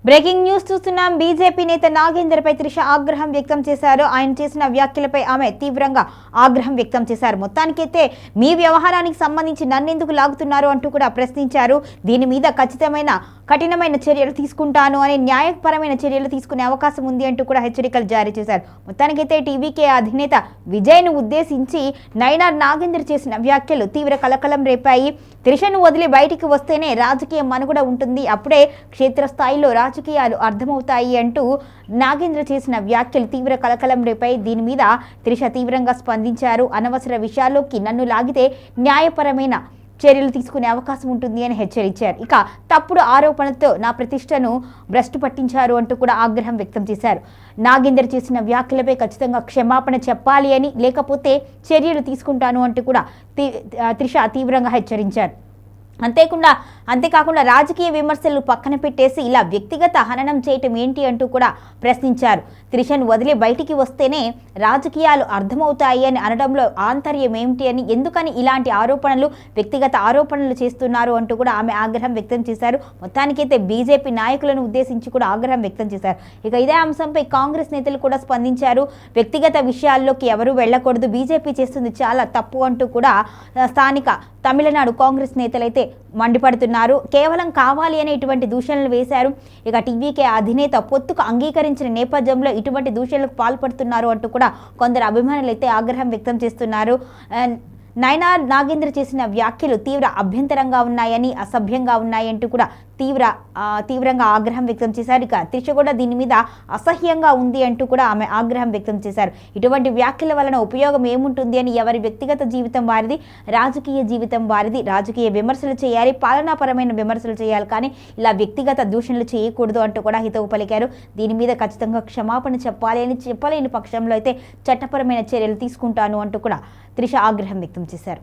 Breaking news చూస్తున్నాం. BJP నేత నాగేందర్పై త్రిష ఆగ్రహం వ్యక్తం చేశారు. ఆయన చేసిన వ్యాఖ్యలపై ఆమె తీవ్రంగా ఆగ్రహం వ్యక్తం చేశారు. మొత్తానికైతే మీ వ్యవహారానికి సంబంధించి నన్నెందుకు లాగుతున్నారు అంటూ కూడా ప్రశ్నించారు. దీని మీద కఠినమైన చర్యలు తీసుకుంటాను అని న్యాయపరమైన చర్యలు తీసుకునే అవకాశం ఉంది అంటూ కూడా హెచ్చరికలు జారీ చేశారు. మొత్తానికైతే టీవీకే అధినేత విజయ్ను ఉద్దేశించి నైనార్ నాగేందర్ చేసిన వ్యాఖ్యలు తీవ్ర కలకలం రేపాయి. త్రిషను వదిలి బయటికి వస్తేనే రాజకీయ మనుగడ ఉంటుంది, అప్పుడే క్షేత్రస్థాయిలో రాజకీయాలు అర్థమవుతాయి అంటూ నాగేంద్ర చేసిన వ్యాఖ్యలు తీవ్ర కలకలం రేపాయి. దీని మీద త్రిష తీవ్రంగా స్పందించారు. అనవసర విషయాల్లోకి నన్ను లాగితే న్యాయపరమైన చర్యలు తీసుకునే అవకాశం ఉంటుంది అని హెచ్చరించారు. ఇక తప్పుడు ఆరోపణలతో నా ప్రతిష్టను భ్రష్టు పట్టించారు అంటూ కూడా ఆగ్రహం వ్యక్తం చేశారు. నాగేందర్ చేసిన వ్యాఖ్యలపై ఖచ్చితంగా క్షమాపణ చెప్పాలి అని, లేకపోతే చర్యలు తీసుకుంటాను అంటూ కూడా త్రిష తీవ్రంగా హెచ్చరించారు. అంతేకాకుండా రాజకీయ విమర్శలు పక్కన పెట్టేసి ఇలా వ్యక్తిగత హననం చేయటం ఏంటి అంటూ కూడా ప్రశ్నించారు. త్రిషను వదిలి బయటికి వస్తేనే రాజకీయాలు అర్థమవుతాయి అని అనడంలో ఆంతర్యం ఏమిటి అని, ఎందుకని ఇలాంటి వ్యక్తిగత ఆరోపణలు చేస్తున్నారు అంటూ కూడా ఆమె ఆగ్రహం వ్యక్తం చేశారు. మొత్తానికైతే బీజేపీ నాయకులను ఉద్దేశించి కూడా ఆగ్రహం వ్యక్తం చేశారు. ఇక ఇదే అంశంపై కాంగ్రెస్ నేతలు కూడా స్పందించారు. వ్యక్తిగత విషయాల్లోకి ఎవరు వెళ్లకూడదు, బీజేపీ చేస్తుంది చాలా తప్పు అంటూ కూడా స్థానిక తమిళనాడు కాంగ్రెస్ నేతలైతే మండిపడుతున్నారు. కేవలం కావాలి అని ఇటువంటి దూషణలు వేశారు. ఇక టీవీకే అధినేత పొత్తుకు అంగీకరించిన నేపథ్యంలో ఇటువంటి దూషణలకు పాల్పడుతున్నారు అంటూ కూడా కొందరు అభిమానులు అయితే ఆగ్రహం వ్యక్తం చేస్తున్నారు. నైనార్ నాగేంద్ర చేసిన వ్యాఖ్యలు తీవ్ర అభ్యంతరంగా ఉన్నాయని, అసభ్యంగా ఉన్నాయంటూ కూడా తీవ్రంగా ఆగ్రహం వ్యక్తం చేశారు. ఇక త్రిష కూడా దీని మీద అసహ్యంగా ఉంది అంటూ కూడా ఆమె ఆగ్రహం వ్యక్తం చేశారు. ఇటువంటి వ్యాఖ్యల వలన ఉపయోగం ఏముంటుంది అని, ఎవరి వ్యక్తిగత జీవితం వారిది, రాజకీయ జీవితం వారిది. రాజకీయ విమర్శలు చేయాలి, పాలనాపరమైన విమర్శలు చేయాలి, కానీ ఇలా వ్యక్తిగత దూషణలు చేయకూడదు అంటూ కూడా హితవు పలికారు. దీని మీద ఖచ్చితంగా క్షమాపణ చెప్పాలి అని, చెప్పలేని పక్షంలో అయితే చట్టపరమైన చర్యలు తీసుకుంటాను అంటూ కూడా త్రిష ఆగ్రహం వ్యక్తం చేశారు.